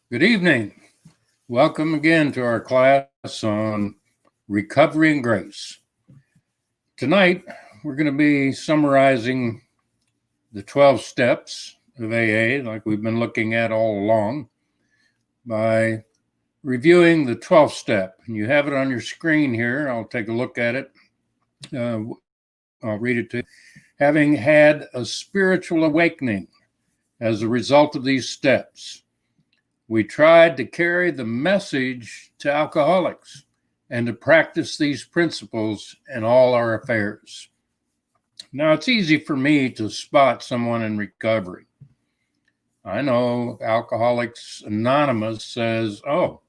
Good evening. Welcome again to our class on recovery and grace. Tonight, we're going to be summarizing the 12 steps of AA, like we've been looking at all along, by reviewing the 12th step. And you have it on your screen here. I'll take a look at it. I'll read it to you. Having had a spiritual awakening as a result of these steps, we tried to carry the message to alcoholics and to practice these principles in all our affairs. Now, it's easy for me to spot someone in recovery. I know Alcoholics Anonymous says, oh,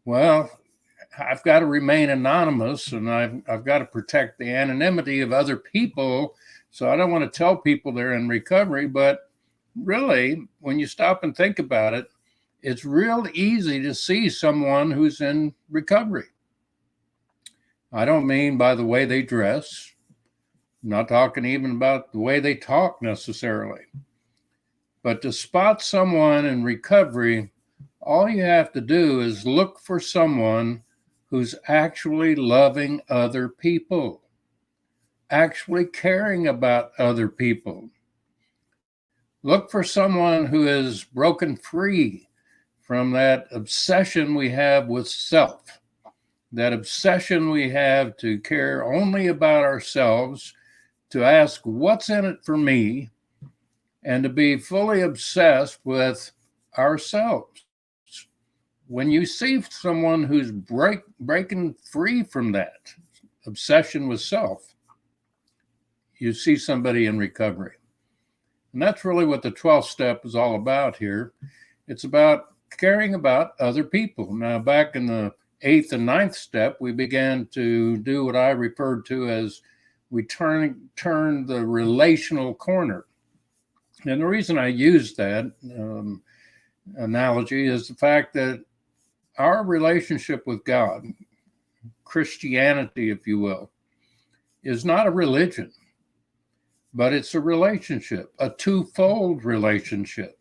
well, I've got to remain anonymous and I've got to protect the anonymity of other people. So I don't want to tell people they're in recovery, but really, when you stop and think about it, it's real easy to see someone who's in recovery. I don't mean by the way they dress. I'm not talking even about the way they talk necessarily. But to spot someone in recovery, all you have to do is look for someone who's actually loving other people, actually caring about other people. Look for someone who is broken free from that obsession we have with self, that obsession we have to care only about ourselves, to ask what's in it for me, and to be fully obsessed with ourselves. When you see someone who's breaking free from that obsession with self, you see somebody in recovery. And that's really what the 12th step is all about here. It's about caring about other people. Now, back in the 8th and 9th step, we began to do what I referred to as we turn the relational corner. And the reason I use that analogy is the fact that our relationship with God, Christianity, if you will, is not a religion, but it's a relationship, a twofold relationship.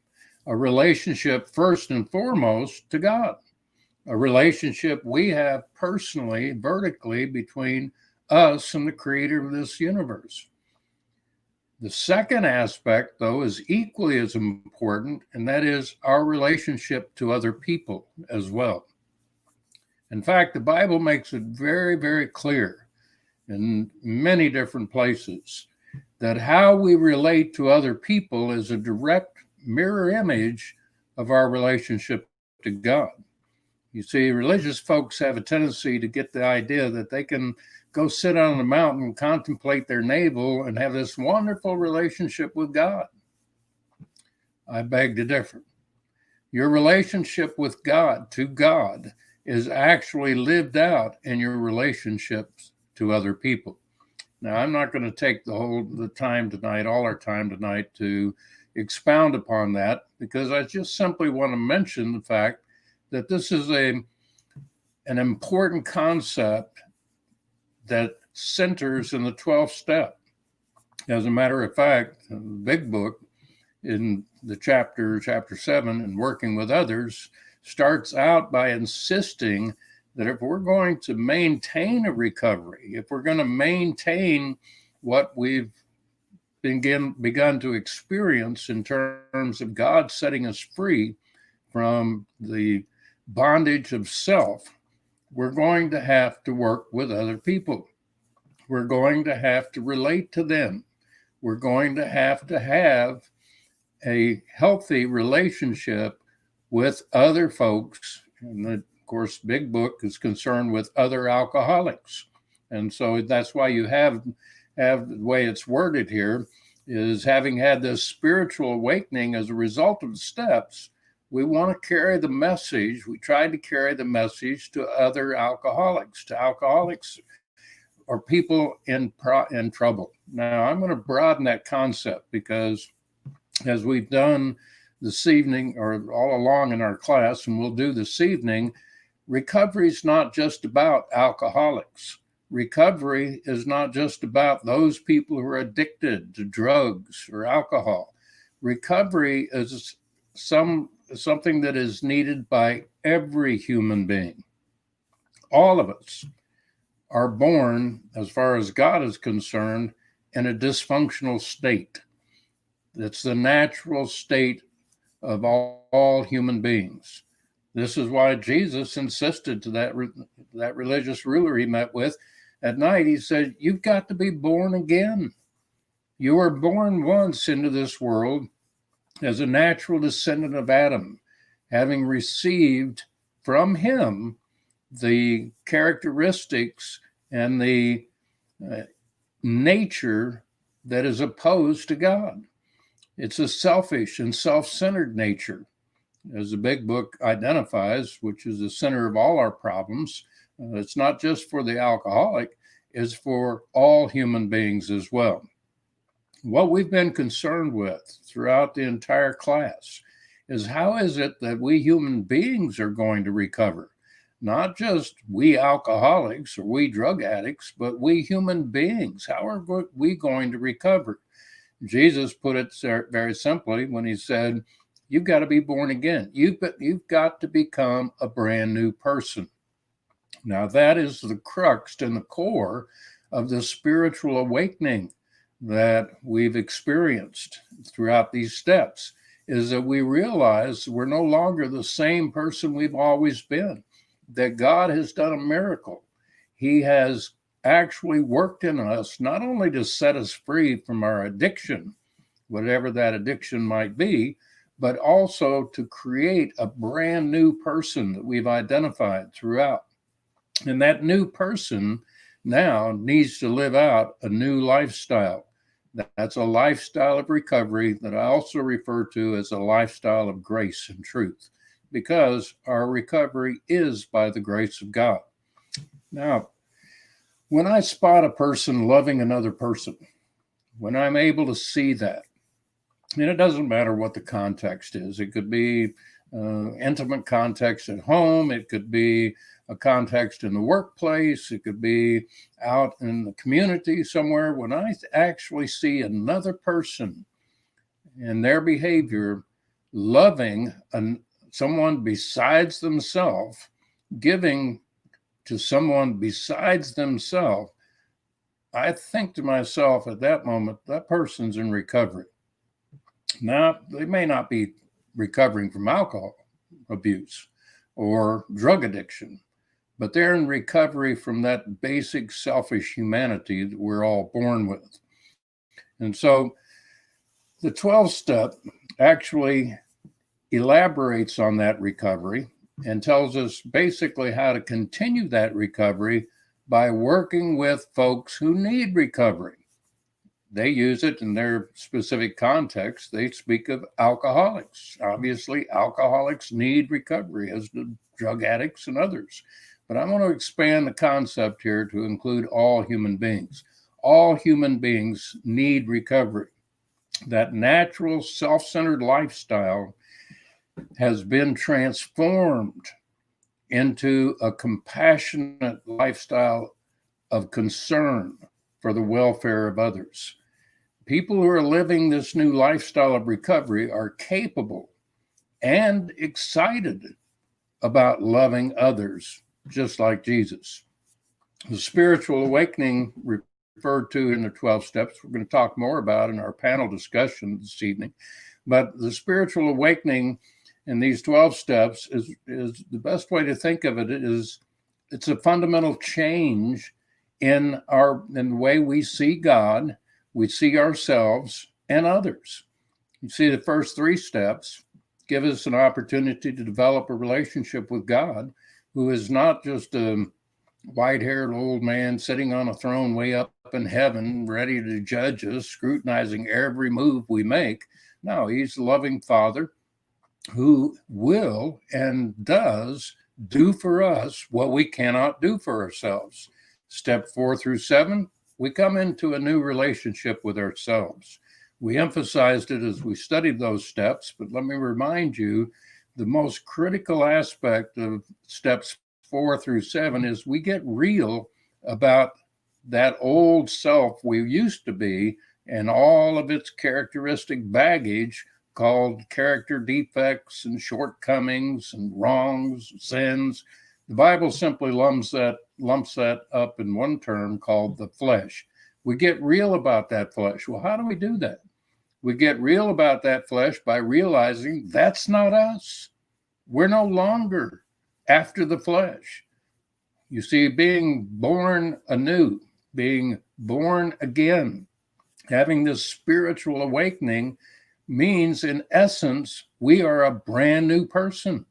A relationship first and foremost to God, a relationship we have personally, vertically between us and the creator of this universe. The second aspect, though, is equally as important, and that is our relationship to other people as well. In fact, the Bible makes it very, very clear in many different places that how we relate to other people is a direct mirror image of our relationship to God. You see, religious folks have a tendency to get the idea that they can go sit on a mountain and contemplate their navel and have this wonderful relationship with God. I beg to differ. Your relationship with God, to God, is actually lived out in your relationships to other people. Now, I'm not going to take the time tonight, all our time tonight, to expound upon that, because I just simply want to mention the fact that this is an important concept that centers in the 12th step. As a matter of fact, the big book in the chapter 7, in Working with Others, starts out by insisting that if we're going to maintain a recovery, if we're going to maintain what we've begun to experience in terms of God setting us free from the bondage of self, we're going to have to work with other people. We're going to have to relate to them. We're going to have a healthy relationship with other folks. And of course, Big Book is concerned with other alcoholics. And so that's why you have the way it's worded here is having had this spiritual awakening as a result of the steps, we want to carry the message. We tried to carry the message to other alcoholics, or people in trouble. Now, I'm going to broaden that concept because as we've done this evening or all along in our class, and we'll do this evening, recovery is not just about alcoholics. Recovery is not just about those people who are addicted to drugs or alcohol. Recovery is something that is needed by every human being. All of us are born, as far as God is concerned, in a dysfunctional state. That's the natural state of all human beings. This is why Jesus insisted to that religious ruler he met with at night. He said, "You've got to be born again. You were born once into this world as a natural descendant of Adam, having received from him the characteristics and the nature that is opposed to God. It's a selfish and self-centered nature, as the big book identifies, which is the center of all our problems. It's not just for the alcoholic, it's for all human beings as well. What we've been concerned with throughout the entire class is how is it that we human beings are going to recover? Not just we alcoholics or we drug addicts, but we human beings. How are we going to recover? Jesus put it very simply when he said, you've got to be born again. You've got to become a brand new person. Now, that is the crux and the core of the spiritual awakening that we've experienced throughout these steps, is that we realize we're no longer the same person we've always been, that God has done a miracle. He has actually worked in us, not only to set us free from our addiction, whatever that addiction might be, but also to create a brand new person that we've identified throughout. And that new person now needs to live out a new lifestyle. That's a lifestyle of recovery that I also refer to as a lifestyle of grace and truth, because our recovery is by the grace of God. Now, when I spot a person loving another person, when I'm able to see that, and it doesn't matter what the context is, it could be intimate context at home, it could be a context in the workplace, it could be out in the community somewhere. When I actually see another person and their behavior loving someone besides themselves, giving to someone besides themselves, I think to myself at that moment, that person's in recovery. Now, they may not be recovering from alcohol abuse or drug addiction, but they're in recovery from that basic selfish humanity that we're all born with. And so the 12th step actually elaborates on that recovery and tells us basically how to continue that recovery by working with folks who need recovery. They use it in their specific context. They speak of alcoholics. Obviously, alcoholics need recovery, as do drug addicts and others. But I want to expand the concept here to include all human beings. All human beings need recovery. That natural, self-centered lifestyle has been transformed into a compassionate lifestyle of concern for the welfare of others. People who are living this new lifestyle of recovery are capable and excited about loving others, just like Jesus. The spiritual awakening referred to in the 12 steps, we're going to talk more about in our panel discussion this evening. But the spiritual awakening in these 12 steps is the best way to think of it is it's a fundamental change in the way we see God, we see ourselves and others. You see, the first 3 steps give us an opportunity to develop a relationship with God, who is not just a white-haired old man sitting on a throne way up in heaven, ready to judge us, scrutinizing every move we make. No, he's a loving Father who will and does do for us what we cannot do for ourselves. Step 4 through 7, we come into a new relationship with ourselves. We emphasized it as we studied those steps, but let me remind you, the most critical aspect of steps 4 through 7 is we get real about that old self we used to be and all of its characteristic baggage called character defects and shortcomings and wrongs, sins. The Bible simply lumps that up in one term called the flesh. We get real about that flesh. Well, how do we do that? We get real about that flesh by realizing that's not us. We're no longer after the flesh. You see, being born anew, being born again, having this spiritual awakening means, in essence, we are a brand new person.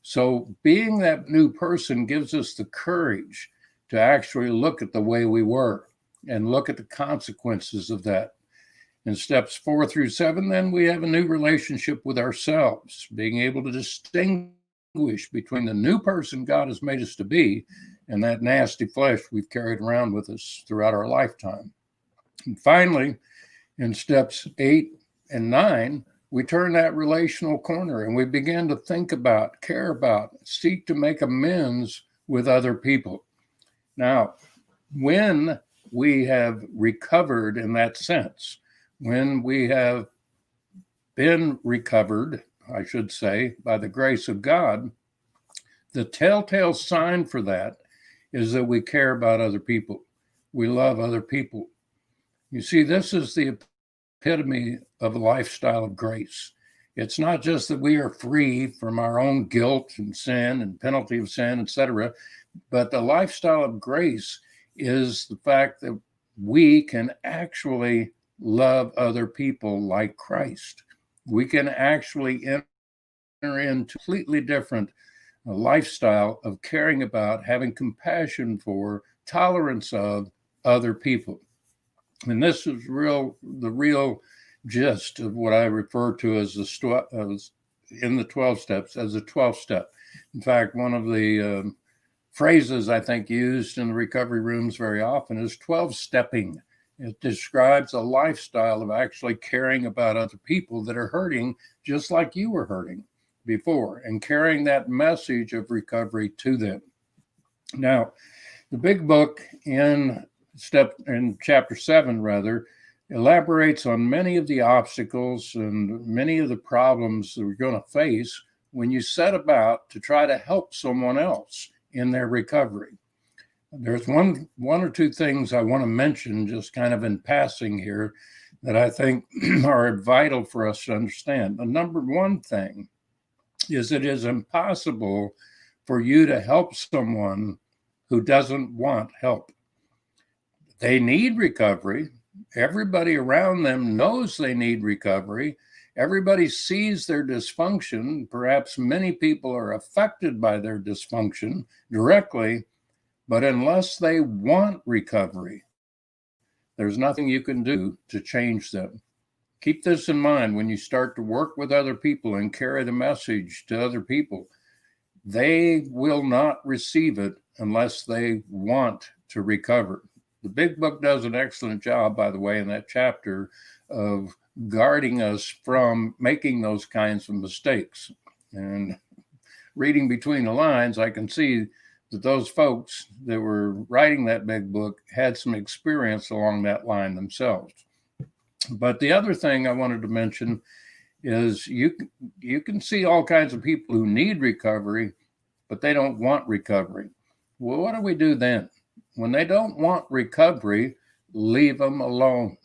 So being that new person gives us the courage to actually look at the way we were and look at the consequences of that. In steps 4 through 7, then we have a new relationship with ourselves, being able to distinguish between the new person God has made us to be and that nasty flesh we've carried around with us throughout our lifetime. And finally, in steps 8 and 9, we turn that relational corner and we begin to think about, care about, seek to make amends with other people. Now, when we have recovered in that sense, when we have been recovered, I should say, by the grace of God, the telltale sign for that is that we care about other people. We love other people. You see, this is the epitome of a lifestyle of grace. It's not just that we are free from our own guilt and sin and penalty of sin, etc., but the lifestyle of grace is the fact that we can actually love other people like Christ. We can actually enter into a completely different lifestyle of caring about, having compassion for, tolerance of other people. And this is the real gist of what I refer to as in the 12 steps as a 12 step. In fact, one of the phrases I think used in the recovery rooms very often is 12 stepping. It describes a lifestyle of actually caring about other people that are hurting just like you were hurting before and carrying that message of recovery to them. Now, the big book in chapter 7, elaborates on many of the obstacles and many of the problems that we're going to face when you set about to try to help someone else in their recovery. There's one or two things I want to mention just kind of in passing here that I think are vital for us to understand. The number one thing is it is impossible for you to help someone who doesn't want help. They need recovery. Everybody around them knows they need recovery. Everybody sees their dysfunction. Perhaps many people are affected by their dysfunction directly, but unless they want recovery, there's nothing you can do to change them. Keep this in mind when you start to work with other people and carry the message to other people. They will not receive it unless they want to recover. The big book does an excellent job, by the way, in that chapter of guarding us from making those kinds of mistakes. And reading between the lines, I can see that those folks that were writing that big book had some experience along that line themselves. But the other thing I wanted to mention is you can see all kinds of people who need recovery, but they don't want recovery. Well, what do we do then? When they don't want recovery, leave them alone.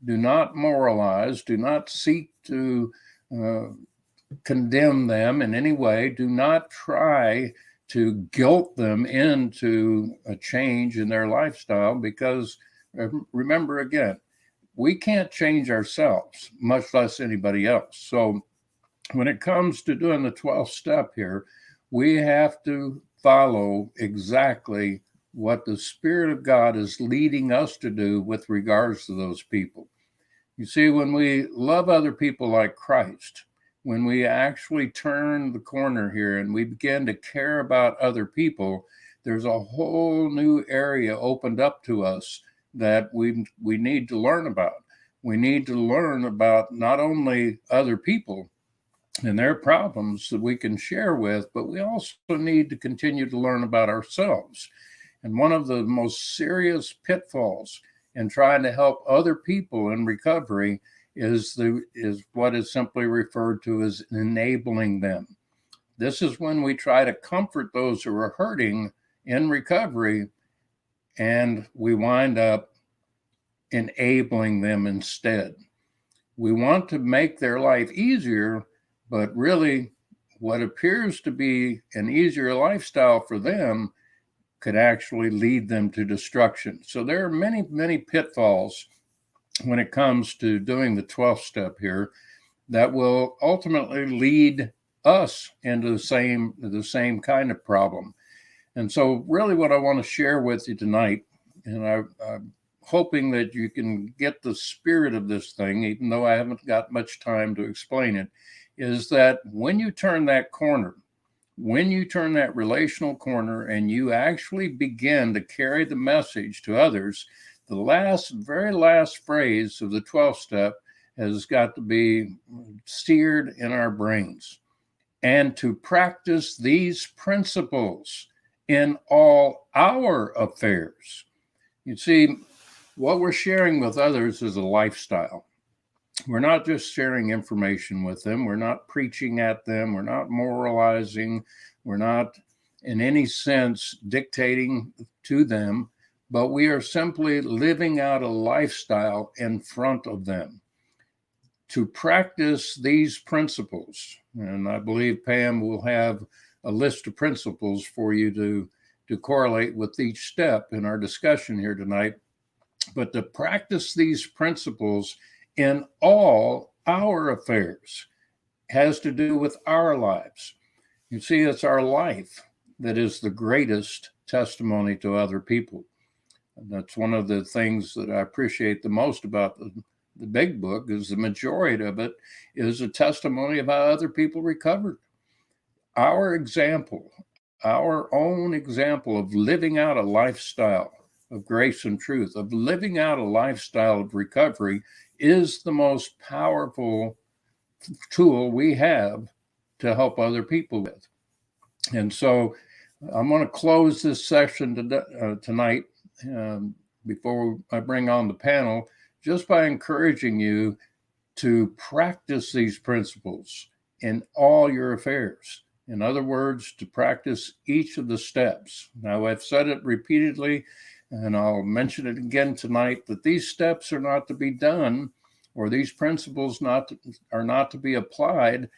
Do not moralize. Do not seek to condemn them in any way. Do not try to guilt them into a change in their lifestyle, because remember again, we can't change ourselves, much less anybody else. So when it comes to doing the 12th step here, we have to follow exactly what the Spirit of God is leading us to do with regards to those people. You see, when we love other people like Christ, when we actually turn the corner here and we begin to care about other people, there's a whole new area opened up to us that we need to learn about. We need to learn about not only other people and their problems that we can share with, but we also need to continue to learn about ourselves. And one of the most serious pitfalls in trying to help other people in recovery is what is simply referred to as enabling them. This is when we try to comfort those who are hurting in recovery, and we wind up enabling them instead. We want to make their life easier, but really what appears to be an easier lifestyle for them could actually lead them to destruction. So there are many, many pitfalls when it comes to doing the 12th step here that will ultimately lead us into the same kind of problem. And so really what I want to share with you tonight, and I'm hoping that you can get the spirit of this thing, even though I haven't got much time to explain it, is that when you turn that corner, when you turn that relational corner and you actually begin to carry the message to others, the very last phrase of the 12th step has got to be seared in our brains. And to practice these principles in all our affairs. You see, what we're sharing with others is a lifestyle. We're not just sharing information with them. We're not preaching at them. We're not moralizing. We're not, in any sense, dictating to them, but we are simply living out a lifestyle in front of them. To practice these principles, and I believe Pam will have a list of principles for you to correlate with each step in our discussion here tonight, but to practice these principles in all our affairs has to do with our lives. You see, it's our life that is the greatest testimony to other people. And that's one of the things that I appreciate the most about the big book, is the majority of it is a testimony of how other people recovered. Our example, our own example of living out a lifestyle of grace and truth, of living out a lifestyle of recovery, is the most powerful tool we have to help other people with. And so I'm going to close this session tonight before I bring on the panel, just by encouraging you to practice these principles in all your affairs. In other words, to practice each of the steps. Now, I've said it repeatedly, and I'll mention it again tonight, that these steps are not to be done, or these principles are not to be applied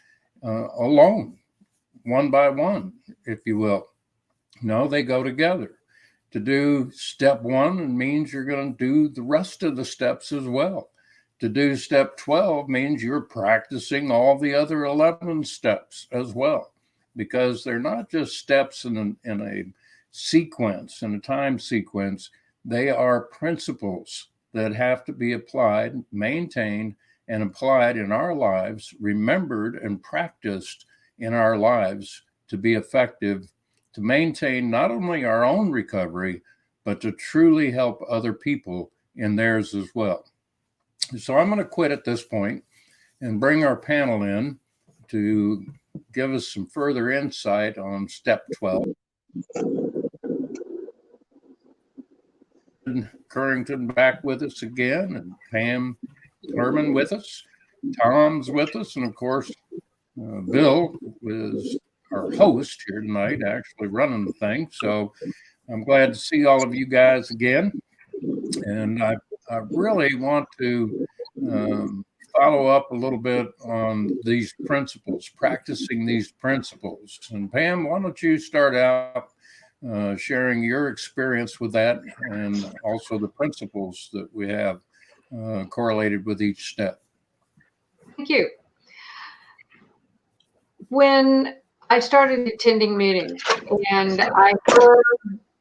alone, one by one, if you will. No, they go together. To do step 1 means you're going to do the rest of the steps as well. To do step 12 means you're practicing all the other 11 steps as well, because they're not just steps in a sequence, in a time sequence. They are principles that have to be applied, maintained, and applied in our lives, remembered and practiced in our lives to be effective, to maintain not only our own recovery, but to truly help other people in theirs as well. So I'm going to quit at this point and bring our panel in to give us some further insight on step 12. Currington back with us again, and Pam Herman with us. Tom's with us, and of course, Bill is our host here tonight, actually running the thing. So I'm glad to see all of you guys again. And I really want to follow up a little bit on these principles, practicing these principles. And Pam, why don't you start out sharing your experience with that, and also the principles that we have correlated with each step. Thank you. When I started attending meetings and I heard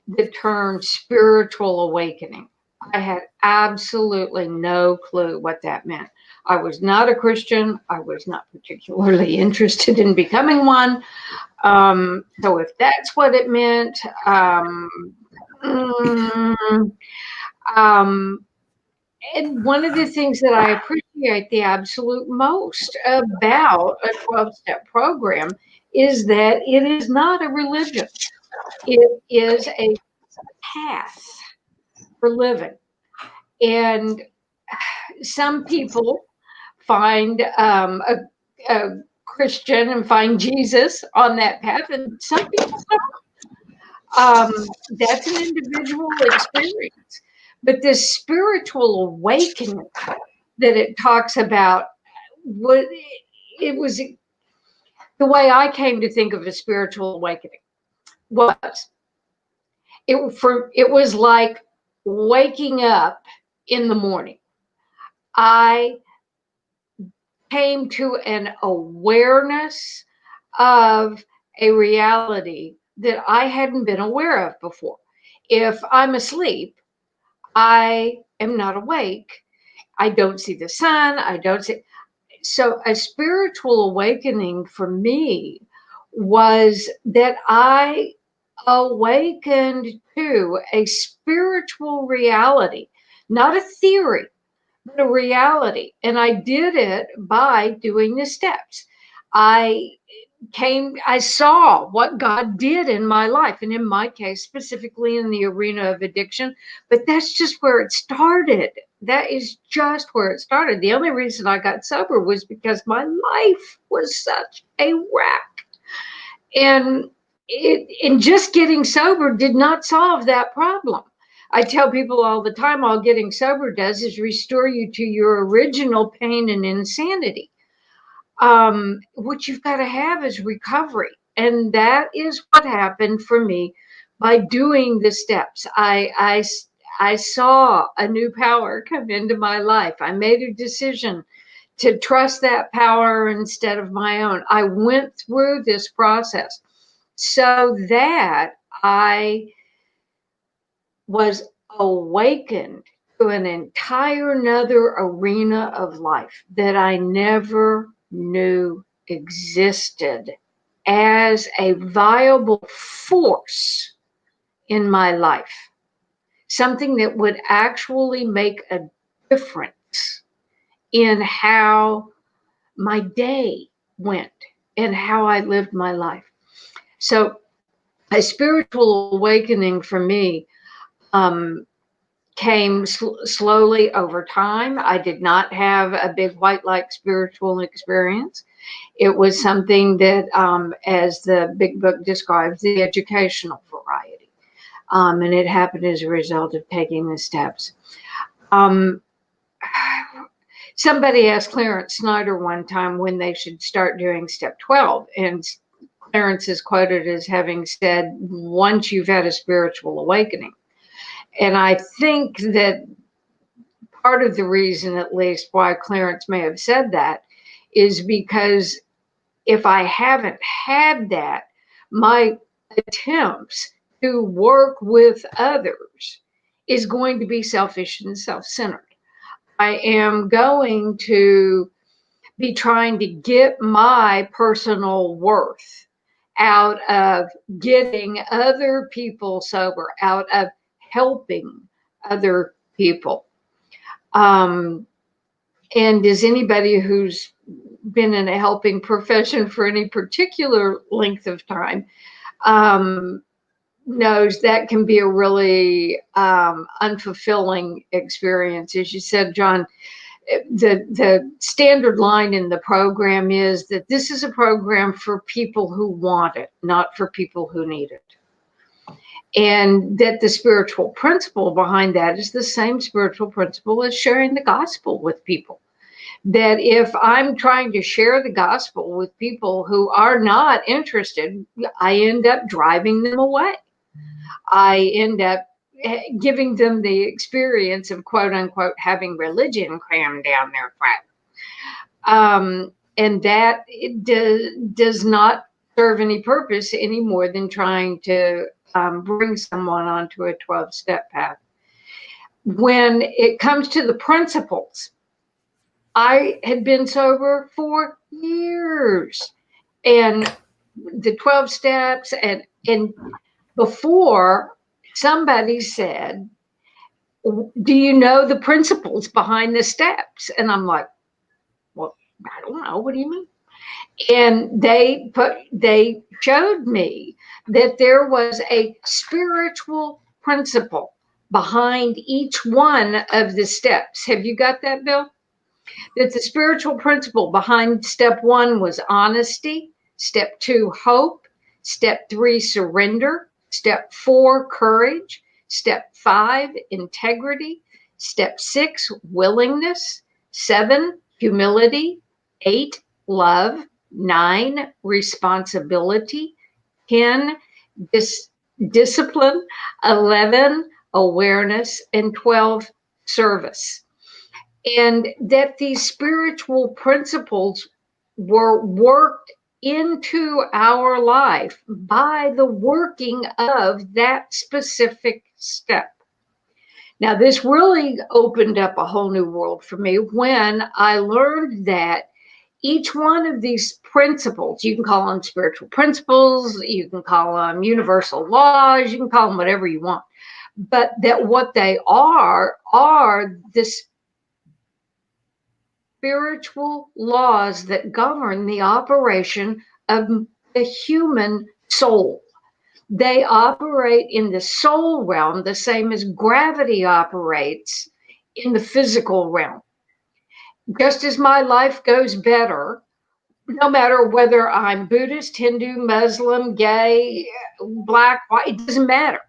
the term spiritual awakening, I had absolutely no clue what that meant. I was not a Christian. I was not particularly interested in becoming one. So if that's what it meant, and one of the things that I appreciate the absolute most about a 12-step program is that it is not a religion. It is a path for living. And some people find a Christian and find Jesus on that path, and some people don't. That's an individual experience. But this spiritual awakening that it talks about, it was the way I came to think of a spiritual awakening was it was like waking up in the morning. I came to an awareness of a reality that I hadn't been aware of before. If I'm asleep, I am not awake. I don't see the sun. I don't see. So a spiritual awakening for me was that I awakened to a spiritual reality, not a theory, but a reality. And I did it by doing the steps. I saw what God did in my life, and in my case, specifically in the arena of addiction. But that's just where it started. That is just where it started. The only reason I got sober was because my life was such a wreck. And just getting sober did not solve that problem. I tell people all the time, all getting sober does is restore you to your original pain and insanity. What you've got to have is recovery. And that is what happened for me by doing the steps. I saw a new power come into my life. I made a decision to trust that power instead of my own. I went through this process so that I was awakened to an entire another arena of life that I never knew existed as a viable force in my life, something that would actually make a difference in how my day went and how I lived my life. So a spiritual awakening for me came slowly over time. I did not have a big white light spiritual experience. It was something that, as the big book describes, the educational variety. And it happened as a result of taking the steps. Somebody asked Clarence Snyder one time when they should start doing step 12. And Clarence is quoted as having said, once you've had a spiritual awakening. And I think that part of the reason, at least, why Clarence may have said that is because if I haven't had that, my attempts to work with others is going to be selfish and self-centered. I am going to be trying to get my personal worth out of getting other people sober, out of helping other people. And as anybody who's been in a helping profession for any particular length of time knows that can be a really unfulfilling experience. As you said, John, the standard line in the program is that this is a program for people who want it, not for people who need it. And that the spiritual principle behind that is the same spiritual principle as sharing the gospel with people. That if I'm trying to share the gospel with people who are not interested, I end up driving them away. I end up giving them the experience of, quote unquote, having religion crammed down their throat. And that it does not serve any purpose any more than trying to bring someone onto a 12-step path. When it comes to the principles, I had been sober for years, and the 12 steps, and before somebody said, do you know the principles behind the steps? And I'm like, well, I don't know. What do you mean? And they showed me that there was a spiritual principle behind each one of the steps. Have you got that, Bill? That the spiritual principle behind step 1 was honesty, step 2, hope, step 3, surrender, step 4, courage, step 5, integrity, step 6, willingness, 7, humility, 8, love, 9, responsibility, 10, discipline, 11, awareness, and 12, service. And that these spiritual principles were worked into our life by the working of that specific step. Now, this really opened up a whole new world for me when I learned that each one of these principles, you can call them spiritual principles, you can call them universal laws, you can call them whatever you want, but that what they are this spiritual laws that govern the operation of the human soul. They operate in the soul realm the same as gravity operates in the physical realm. Just as my life goes better, no matter whether I'm Buddhist, Hindu, Muslim, gay, black, white, it doesn't matter.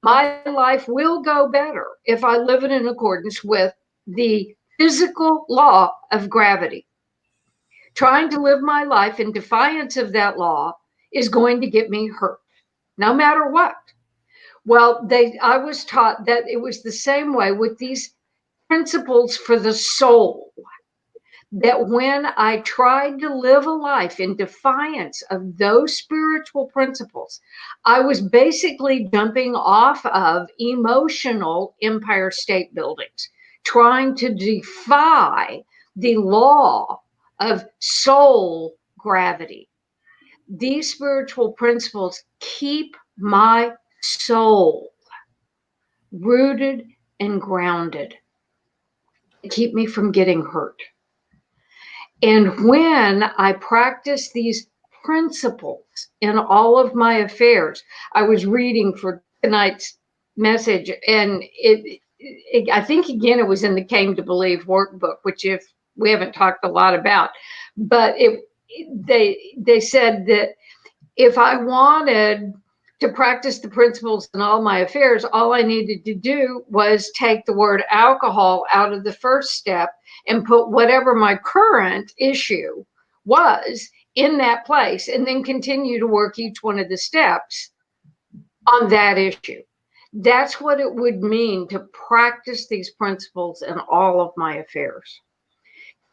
My life will go better if I live it in accordance with the physical law of gravity. Trying to live my life in defiance of that law is going to get me hurt, no matter what. Well, I was taught that it was the same way with these principles for the soul, that when I tried to live a life in defiance of those spiritual principles, I was basically jumping off of emotional Empire State Buildings, trying to defy the law of soul gravity. These spiritual principles keep my soul rooted and grounded, keep me from getting hurt. And when I practice these principles in all of my affairs, I was reading for tonight's message, and I think again it was in the Came to Believe workbook, which we haven't talked a lot about, but they said that if I wanted to practice the principles in all my affairs, all I needed to do was take the word alcohol out of the first step and put whatever my current issue was in that place, and then continue to work each one of the steps on that issue. That's what it would mean to practice these principles in all of my affairs.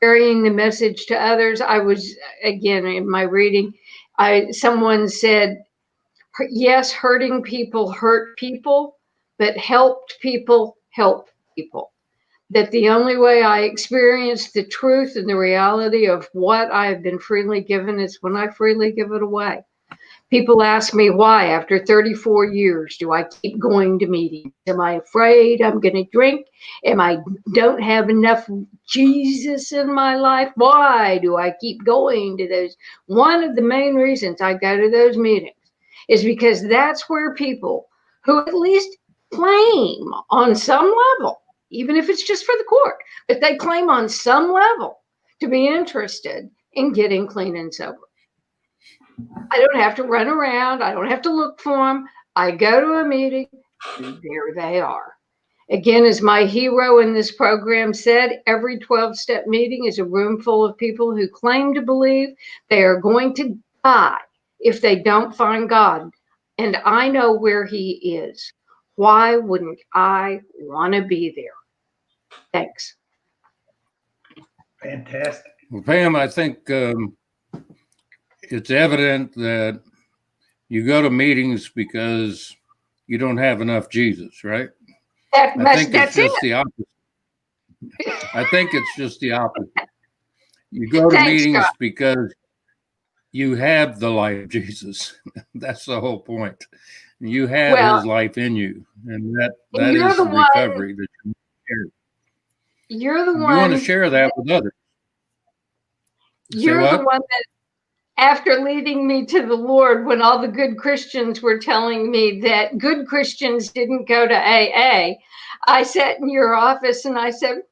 Carrying the message to others, I was, again, in my reading, someone said, yes, hurting people hurt people, but helped people help people. That the only way I experience the truth and the reality of what I have been freely given is when I freely give it away. People ask me why, after 34 years, do I keep going to meetings? Am I afraid I'm going to drink? Am I don't have enough Jesus in my life? Why do I keep going to those? One of the main reasons I go to those meetings is because that's where people who at least claim on some level, even if it's just for the court, but they claim on some level to be interested in getting clean and sober. I don't have to run around. I don't have to look for them. I go to a meeting, and there they are. Again, as my hero in this program said, every 12-step meeting is a room full of people who claim to believe they are going to die if they don't find God. And I know where he is. Why wouldn't I want to be there? Thanks. Fantastic. Well, Pam, I think it's evident that you go to meetings because you don't have enough Jesus, right? I think it's just the opposite. I think it's just the opposite. You go to meetings because you have the life of Jesus. That's the whole point. You have his life in you, and that is the recovery that you share. You're the one. You want to share that with others. You're the one that, after leading me to the Lord, when all the good Christians were telling me that good Christians didn't go to AA, I sat in your office and I said,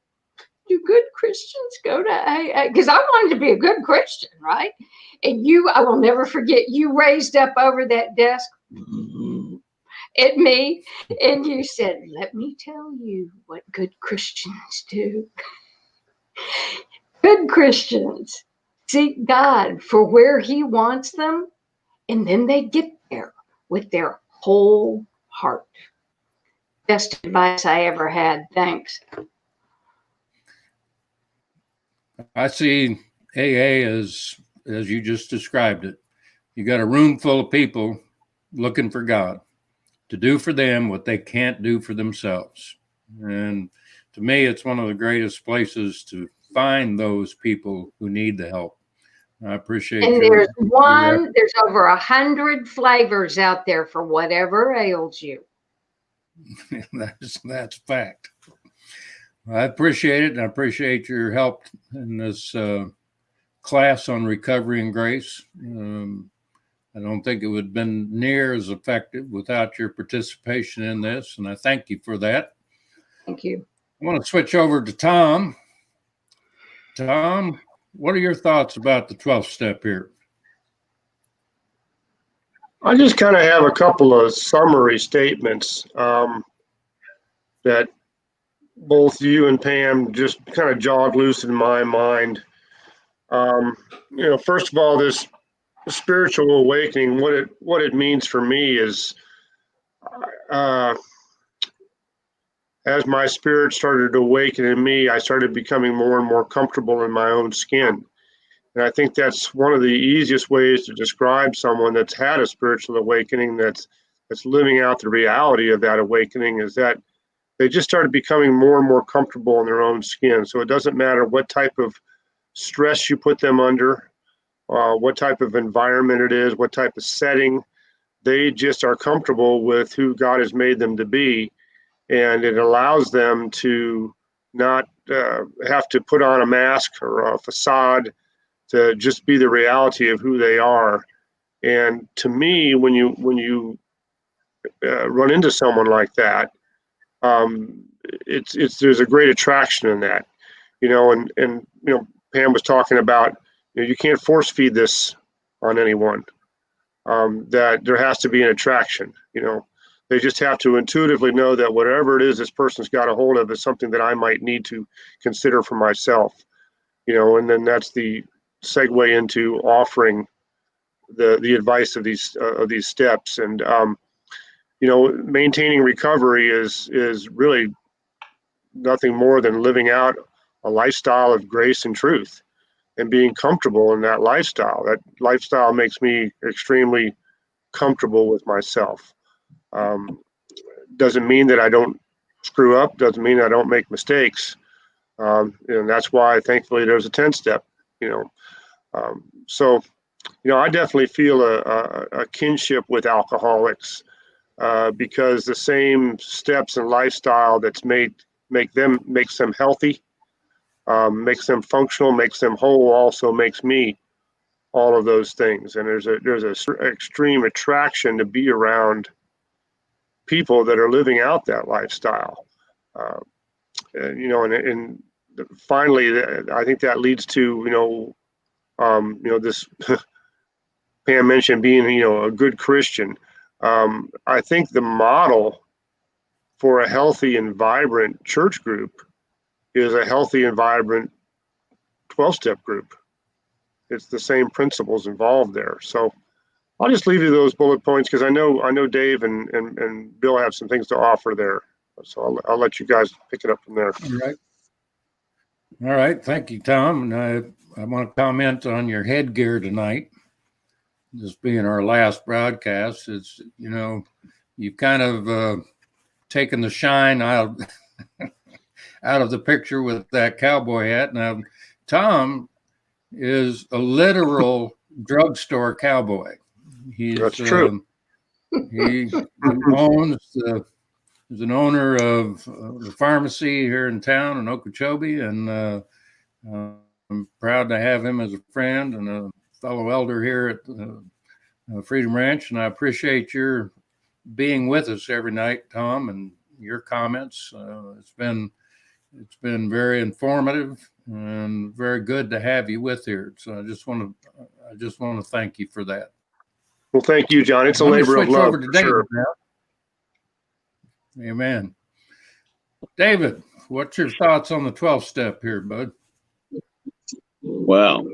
do good Christians go to AA? Because I wanted to be a good Christian, right? And I will never forget, you raised up over that desk at me and you said, let me tell you what good Christians do. Good Christians seek God for where he wants them, and then they get there with their whole heart. Best advice I ever had. Thanks. I see AA as you just described it. You got a room full of people looking for God to do for them what they can't do for themselves. And to me, it's one of the greatest places to find those people who need the help. I appreciate and your there's over 100 flavors out there for whatever ails you. that's fact. I appreciate it, and I appreciate your help in this class on recovery and grace. I don't think it would have been near as effective without your participation in this, and I thank you for that. Thank you. I want to switch over to Tom. Tom, what are your thoughts about the 12th step here? I just kind of have a couple of summary statements that both you and Pam just kind of jogged loose in my mind. First of all, this spiritual awakening, what it means for me is, as my spirit started to awaken in me, I started becoming more and more comfortable in my own skin. And I think that's one of the easiest ways to describe someone that's had a spiritual awakening, that's living out the reality of that awakening, is that they just started becoming more and more comfortable in their own skin. So it doesn't matter what type of stress you put them under, what type of environment it is, what type of setting, they just are comfortable with who God has made them to be. And it allows them to not have to put on a mask or a facade, to just be the reality of who they are. And to me, when you run into someone like that, there's a great attraction in that, and Pam was talking about, you can't force feed this on anyone. That there has to be an attraction. They just have to intuitively know that whatever it is this person's got a hold of is something that I might need to consider for myself. And then that's the segue into offering the advice of these steps. And maintaining recovery is really nothing more than living out a lifestyle of grace and truth and being comfortable in that lifestyle. That lifestyle makes me extremely comfortable with myself. Doesn't mean that I don't screw up, doesn't mean I don't make mistakes. And that's why, thankfully, there's a 10-step, So, I definitely feel a kinship with alcoholics, because the same steps and lifestyle that's makes them healthy, makes them functional, makes them whole, also makes me all of those things. And there's a extreme attraction to be around people that are living out that lifestyle. And finally, I think that leads to, this Pam mentioned being, a good Christian. I think the model for a healthy and vibrant church group is a healthy and vibrant 12-step group. It's the same principles involved there. So I'll just leave you those bullet points, because I know Dave and Bill have some things to offer there. So I'll let you guys pick it up from there. All right. Thank you, Tom. And I want to comment on your headgear tonight. This being our last broadcast, it's, you've kind of taken the shine out of the picture with that cowboy hat. Now, Tom is a literal drugstore cowboy. That's true. He owns is an owner of the pharmacy here in town in Okeechobee, and I'm proud to have him as a friend and a fellow elder here at Freedom Ranch. And I appreciate your being with us every night, Tom, and your comments. It's been It's been very informative and very good to have you with here. So I just want to thank you for that. Well, thank you, John. It's a Let me labor of switch love, over to for David sure. now. Amen. David, what's your thoughts on the 12th step here, bud? Well,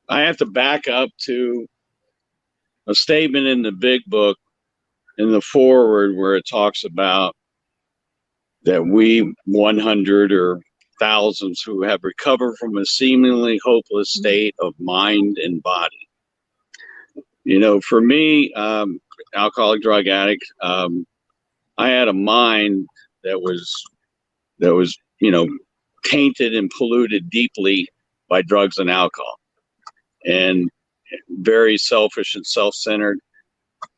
I have to back up to a statement in the big book in the foreword where it talks about that we 100 or thousands who have recovered from a seemingly hopeless state of mind and body. You know, for me, alcoholic drug addict, I had a mind that was, you know, tainted and polluted deeply by drugs and alcohol, and very selfish and self-centered.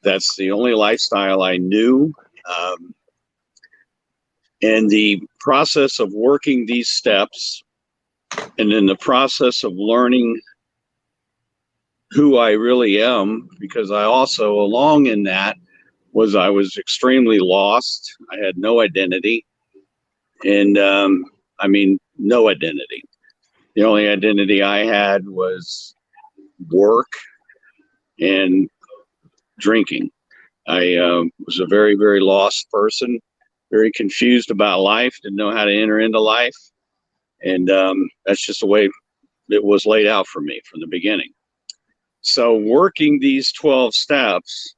That's the only lifestyle I knew. And the process of working these steps, and in the process of learning who I really am, because I also, along in that, I was extremely lost. I had no identity. And I mean, no identity. The only identity I had was work and drinking. I was a very, very lost person, very confused about life, didn't know how to enter into life. And that's just the way it was laid out for me from the beginning. So working these 12 steps,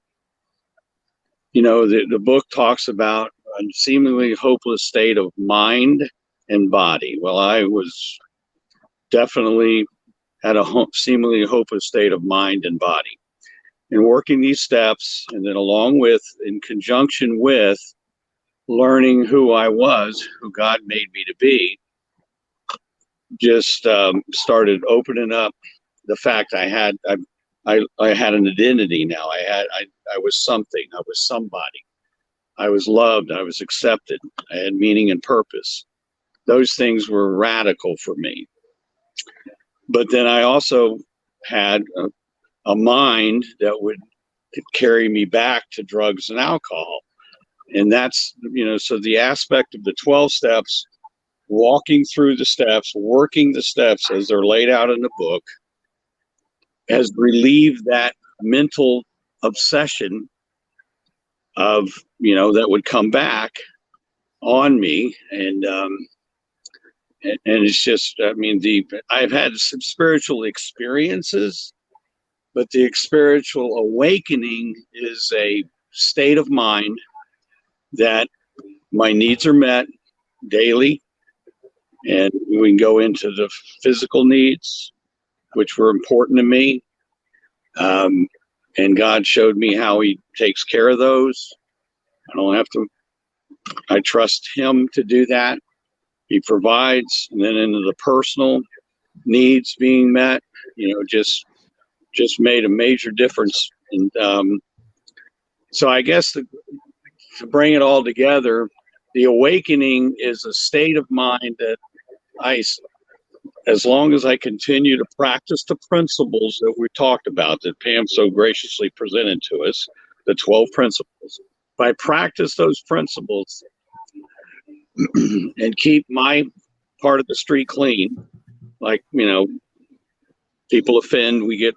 you know, the book talks about a seemingly hopeless state of mind and body. Well, I was definitely had a seemingly hopeless state of mind and body. And working these steps, and then along with, in conjunction with, learning who I was, who God made me to be, just started opening up the fact I had an identity now. I was something. I was somebody. I was loved. I was accepted. I had meaning and purpose. Those things were radical for me. But then I also had a mind that would carry me back to drugs and alcohol. And that's, you know, so the aspect of the 12 steps, walking through the steps, working the steps as they're laid out in the book, has relieved that mental obsession of, you know, that would come back on me. And it's just, I mean, I've had some spiritual experiences, but the spiritual awakening is a state of mind that my needs are met daily. And we can go into the physical needs, which were important to me. And God showed me how he takes care of those. I trust him to do that. He provides. And then into the personal needs being met, you know, just made a major difference. And so I guess to bring it all together, the awakening is a state of mind that as long as I continue to practice the principles that we talked about, that Pam so graciously presented to us, the 12 principles, if I practice those principles and keep my part of the street clean, like, you know, people offend, we get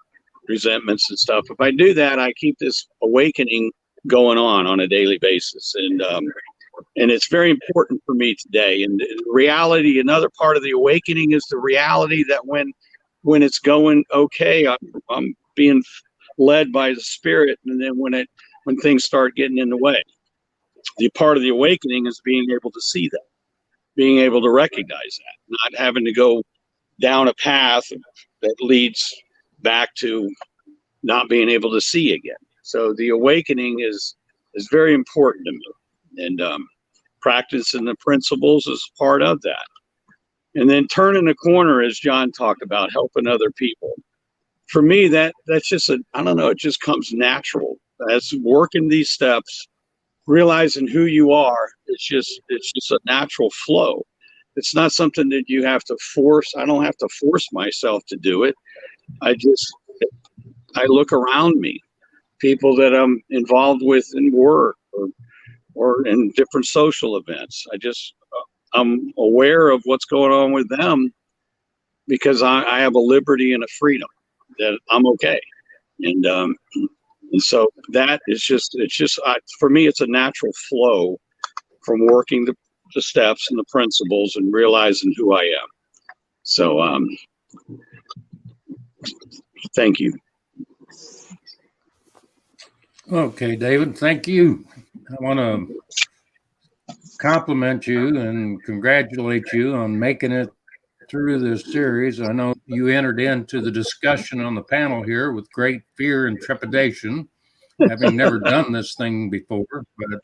resentments and stuff. If I do that, I keep this awakening going on a daily basis. And it's very important for me today. And the reality, another part of the awakening is the reality that when it's going okay, I'm being led by the Spirit. And then when things start getting in the way, the part of the awakening is being able to see that, being able to recognize that, not having to go down a path that leads back to not being able to see again. So the awakening is very important to me. And practicing the principles is part of that. And then turning the corner, as John talked about, helping other people. For me, that's just I don't know, it just comes natural. As working these steps, realizing who you are, it's just a natural flow. It's not something that you have to force. I don't have to force myself to do it. I look around me, people that I'm involved with in work or in different social events. I'm aware of what's going on with them because I have a liberty and a freedom that I'm okay. And so that is just, for me, it's a natural flow from working the steps and the principles and realizing who I am. So, thank you. Okay, David, thank you. I want to compliment you and congratulate you on making it through this series. I know you entered into the discussion on the panel here with great fear and trepidation, having never done this thing before, but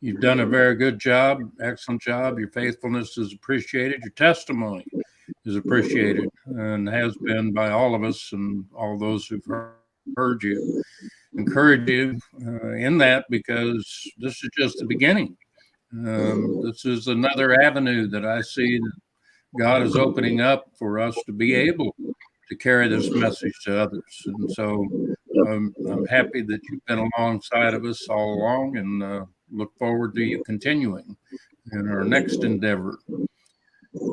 you've done a very good job, excellent job. Your faithfulness is appreciated. Your testimony is appreciated and has been by all of us and all those who've heard you. Encourage you in that, because this is just the beginning. This is another avenue that I see that God is opening up for us to be able to carry this message to others. And so I'm happy that you've been alongside of us all along, and look forward to you continuing in our next endeavor.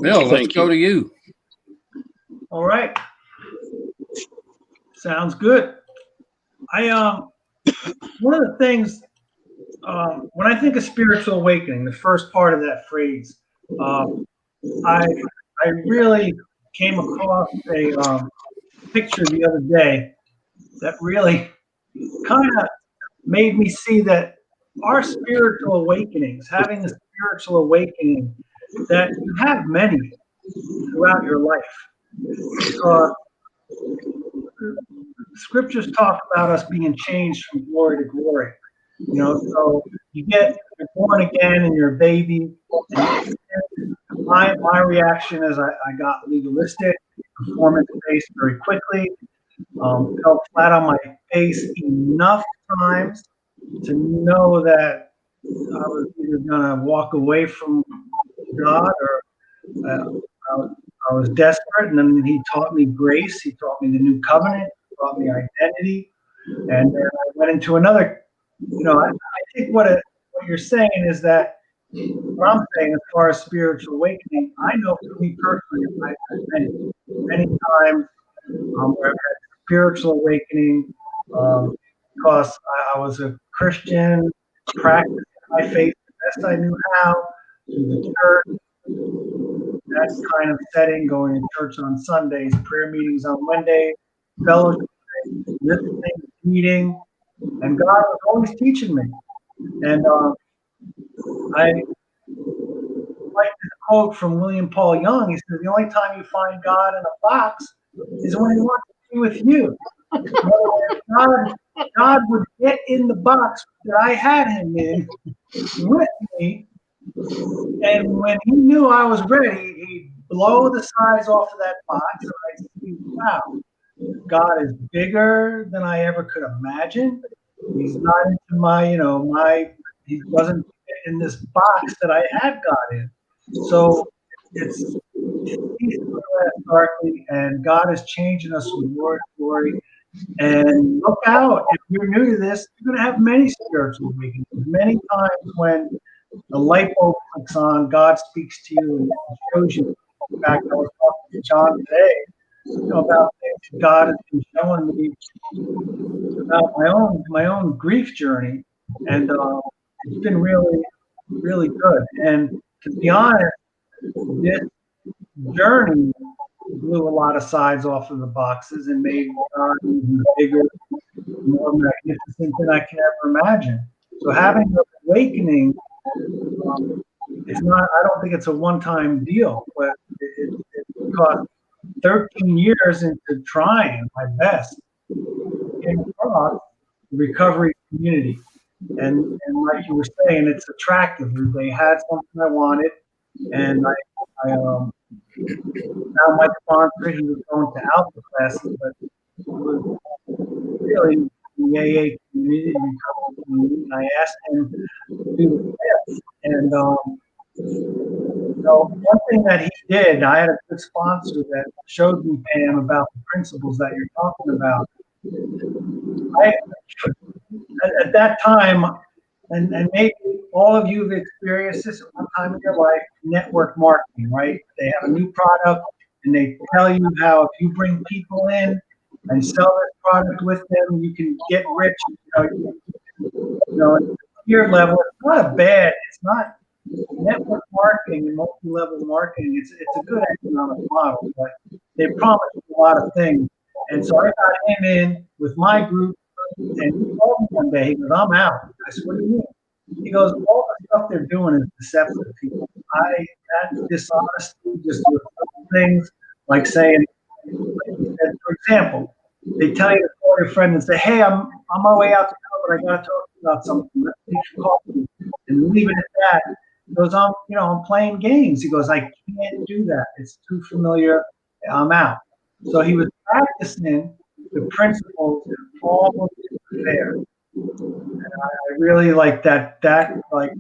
Bill, let's go to you. All right. Sounds good. One of the things, when I think of spiritual awakening, the first part of that phrase, I really came across a picture the other day that really kind of made me see that our spiritual awakenings, having a spiritual awakening, that you have many throughout your life. Scriptures talk about us being changed from glory to glory. So you're born again and you're a baby. And my reaction is I got legalistic, performance-based very quickly, fell flat on my face enough times to know that I was either going to walk away from God or I was desperate. And then he taught me grace. He taught me the new covenant. He taught me identity. And then I went into another, I think what you're saying is that what I'm saying as far as spiritual awakening, I know for me personally, I've had many times where I've had spiritual awakening because I was a Christian, practicing my faith the best I knew how, through the church, that kind of setting, going to church on Sundays, prayer meetings on Mondays, fellowship, listening, meeting, and God was always teaching me. And I like this quote from William Paul Young. He says, "The only time you find God in a box is when he wants to be with you." God would get in the box that I had him in with me, and when he knew I was ready, he'd blow the size off of that box, and I'd see, wow, God is bigger than I ever could imagine. He's not into he wasn't in this box that I had God in. So it's darkly, and God is changing us from glory to glory. And look out, if you're new to this, you're going to have many spiritual awakenings. Many times when the light bulb clicks on, God speaks to you and shows you. In fact, I was talking to John today about things God has been showing me about my own grief journey, and it's been really, really good. And to be honest, this journey blew a lot of sides off of the boxes and made God even bigger, more magnificent than I can ever imagine. So having an awakening, it's not. I don't think it's a one-time deal, but it cost 13 years into trying my best. Came across the recovery community, and like you were saying, it's attractive. They had something I wanted, and I found my sponsor. He was going to alpha classes, but it was really the AA community, recovery community, and I asked him to do the test. And one thing that he did, I had a good sponsor that showed me, Pam, about the principles that you're talking about. At that time, and maybe all of you have experienced this at one time in your life, network marketing, right? They have a new product and they tell you how if you bring people in and sell this product with them, you can get rich. At the tier level, it's not a bad, it's not network marketing and multi-level marketing. It's a good economic model, but they promise you a lot of things. And so I got him in with my group, and he called me one day. He goes, "I'm out." I said, "What do you mean?" He goes, "All the stuff they're doing is deceptive to people. That's dishonesty, just with things like saying, like you said, for example, they tell you to call your friend and say, 'Hey, I'm on my way out to come, but I got to talk to you about something. Let's take a coffee,' and leave it at that." He goes, I'm playing games." He goes, "I can't do that. It's too familiar. I'm out." So he was practicing the principles in all of his affairs. And I really like that. That like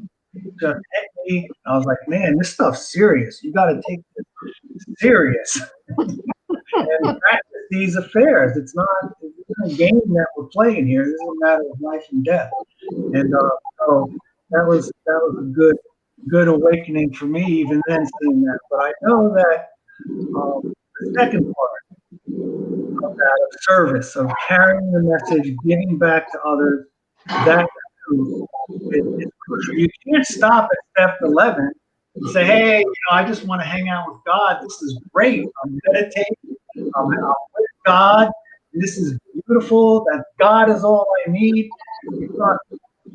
just hit me. I was like, man, this stuff's serious. You got to take this serious and practice these affairs. It's not a game that we're playing here. This is a matter of life and death. And so that was a good awakening for me, even then seeing that. But I know that the second part of that, of service, of carrying the message, giving back to others, that too is crucial. You can't stop at step 11 and say, "Hey, I just want to hang out with God. This is great. I'm meditating. I'm with God. This is beautiful. That God is all I need."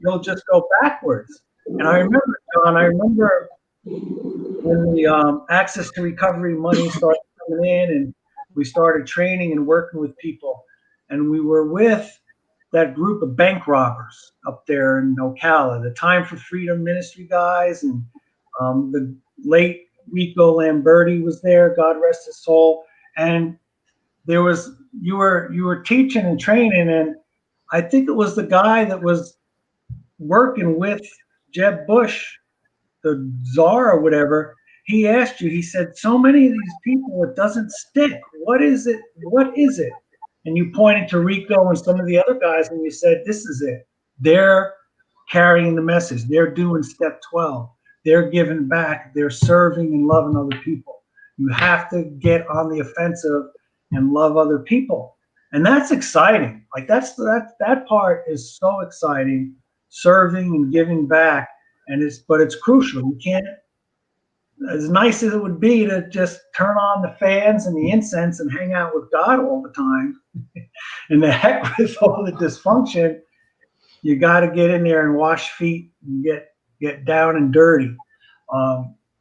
You'll just go backwards. And I remember, John, when the Access to Recovery money started coming in and we started training and working with people. And we were with that group of bank robbers up there in Ocala, the Time for Freedom Ministry guys, and the late Rico Lamberti was there, God rest his soul. And there was you were teaching and training, and I think it was the guy that was working with Jeb Bush, the czar or whatever. He asked you, he said, "So many of these people, it doesn't stick. What is it? What is it?" And you pointed to Rico and some of the other guys, and you said, "This is it. They're carrying the message. They're doing step 12. They're giving back. They're serving and loving other people." You have to get on the offensive and love other people. And that's exciting. Like that part is so exciting, serving and giving back. But it's crucial. You can't, as nice as it would be to just turn on the fans and the incense and hang out with God all the time, and the heck with all the dysfunction, you got to get in there and wash feet and get down and dirty.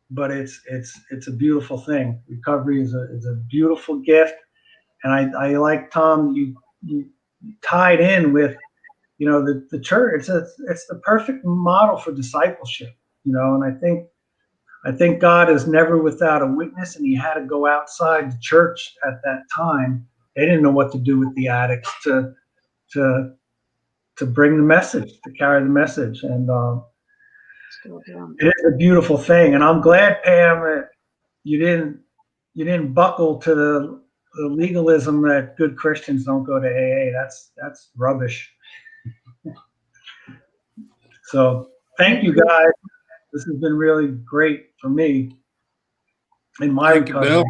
But it's a beautiful thing. Recovery is a beautiful gift, and I like, Tom, you tied in with the church. It's the perfect model for discipleship, and I think God is never without a witness, and he had to go outside the church at that time. They didn't know what to do with the addicts to bring the message, to carry the message. And it is a beautiful thing. And I'm glad, Pam, that you didn't buckle to the legalism that good Christians don't go to AA. That's rubbish. So thank you, guys. This has been really great for me in my recovery.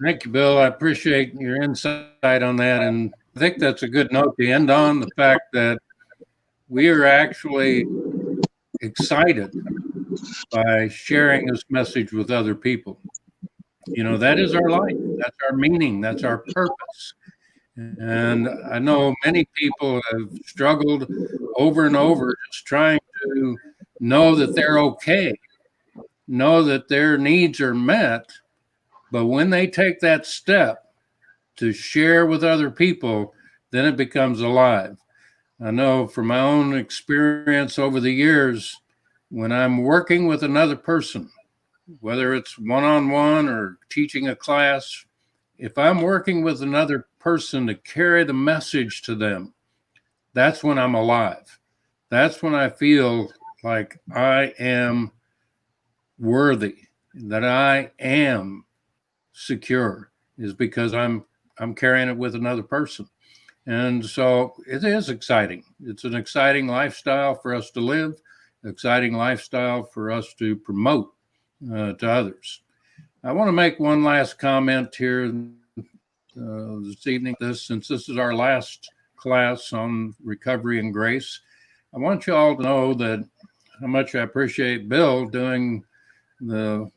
Thank you, Bill. I appreciate your insight on that. And I think that's a good note to end on, the fact that we are actually excited by sharing this message with other people. That is our life. That's our meaning. That's our purpose. And I know many people have struggled over and over just trying to know that they're okay, know that their needs are met. But when they take that step to share with other people, then it becomes alive. I know from my own experience over the years, when I'm working with another person, whether it's one-on-one or teaching a class, if I'm working with another person to carry the message to them, that's when I'm alive. That's when I feel like I am worthy, that I am secure, is because I'm carrying it with another person. And so it is exciting. It's an exciting lifestyle for us to live, exciting lifestyle for us to promote to others. I want to make one last comment here this evening, since this is our last class on recovery and grace. I want you all to know that how much I appreciate Bill doing the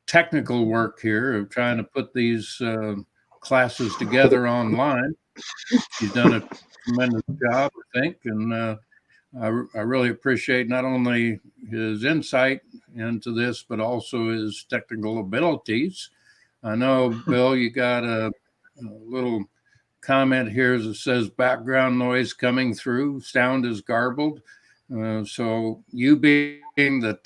technical work here of trying to put these classes together online. He's done a tremendous job, I think, and I really appreciate not only his insight into this, but also his technical abilities. I know, Bill, you got a little comment here that says background noise coming through, sound is garbled. So you being the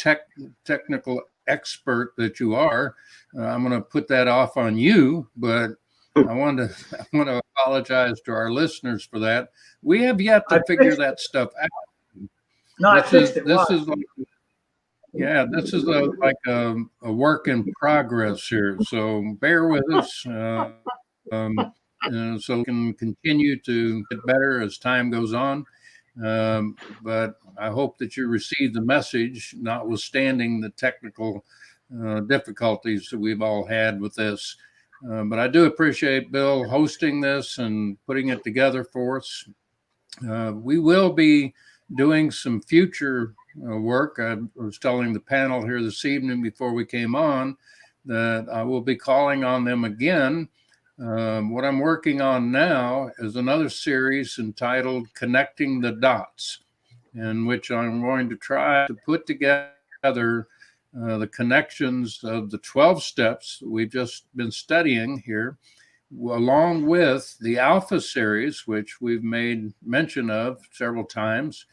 technical expert that you are, I'm going to put that off on you, but I want to apologize to our listeners for that. We have yet to figure that stuff out. No, I fixed it. This is like, yeah, this is like a work in progress here. So bear with us, so we can continue to get better as time goes on. But I hope that you receive the message, notwithstanding the technical difficulties that we've all had with this. But I do appreciate Bill hosting this and putting it together for us. We will be doing some future work. I was telling the panel here this evening before we came on that I will be calling on them again. What I'm working on now is another series entitled Connecting the Dots, in which I'm going to try to put together the connections of the 12 steps that we've just been studying here, along with the Alpha series, which we've made mention of several times,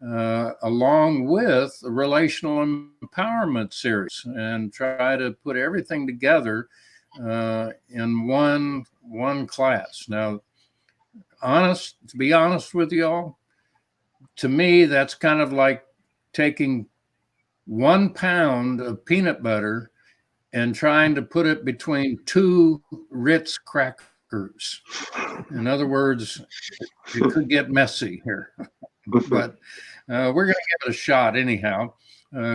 along with the Relational Empowerment series, and try to put everything together in one class. Now, to be honest with y'all, to me, that's kind of like taking 1 pound of peanut butter and trying to put it between 2 Ritz crackers. In other words, it could get messy here, but we're going to give it a shot anyhow.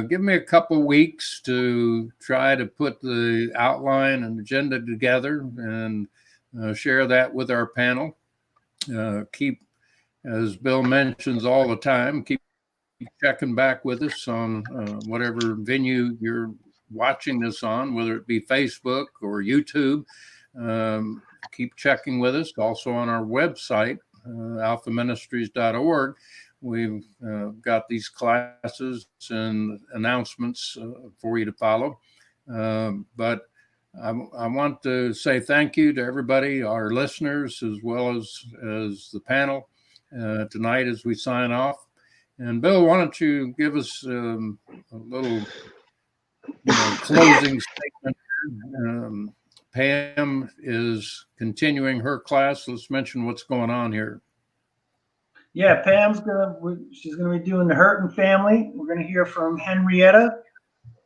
Give me a couple weeks to try to put the outline and agenda together and share that with our panel. Keep, as Bill mentions all the time, keep checking back with us on whatever venue you're watching this on, whether it be Facebook or YouTube. Keep checking with us. Also on our website, alphaministries.org. We've got these classes and announcements for you to follow. But I want to say thank you to everybody, our listeners, as well as the panel tonight as we sign off. And Bill, why don't you give us a little closing statement? Pam is continuing her class. Let's mention what's going on here. Yeah, she's gonna be doing the Hurton family. We're gonna hear from Henrietta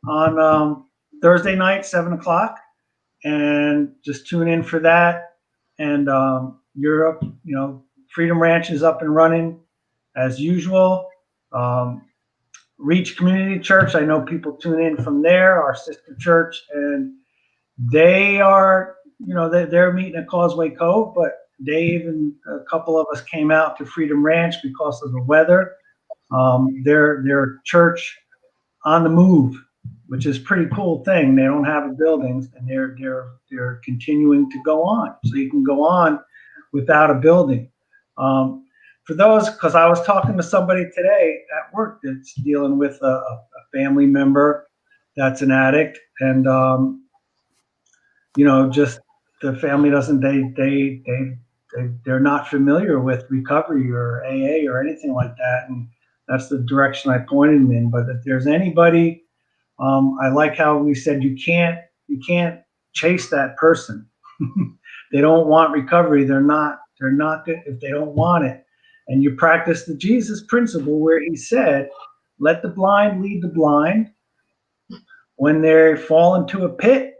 on Thursday night, 7 o'clock, and just tune in for that. And Europe, Freedom Ranch is up and running as usual. Reach Community Church, I know people tune in from there, our sister church, and they are, they're meeting at Causeway Cove, but Dave and a couple of us came out to Freedom Ranch because of the weather. Their church on the move, which is a pretty cool thing. They don't have buildings, and they're continuing to go on. So you can go on without a building. For those, because I was talking to somebody today at work that's dealing with a family member that's an addict, and just the family doesn't, they're not familiar with recovery or AA or anything like that, and that's the direction I pointed them in. But if there's anybody, I like how we said you can't chase that person. They don't want recovery. They're not good if they don't want it. And you practice the Jesus principle where he said, let the blind lead the blind when they fall into a pit,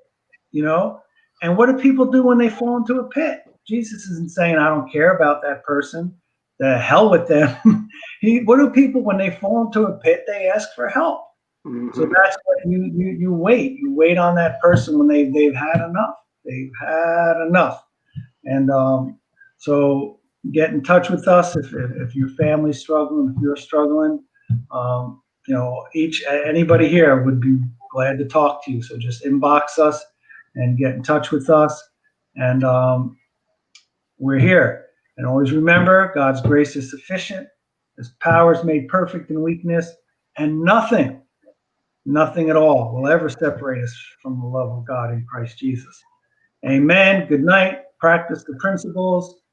And what do people do when they fall into a pit? Jesus isn't saying I don't care about that person. The hell with them. What do people, when they fall into a pit, they ask for help. Mhm. So that's what you wait. You wait on that person when they've had enough. They've had enough. And so get in touch with us if your family's struggling, if you're struggling. Anybody here would be glad to talk to you. So just inbox us and get in touch with us. And we're here. And always remember, God's grace is sufficient. His power is made perfect in weakness, and nothing at all will ever separate us from the love of God in Christ Jesus. Amen. Good night. Practice the principles.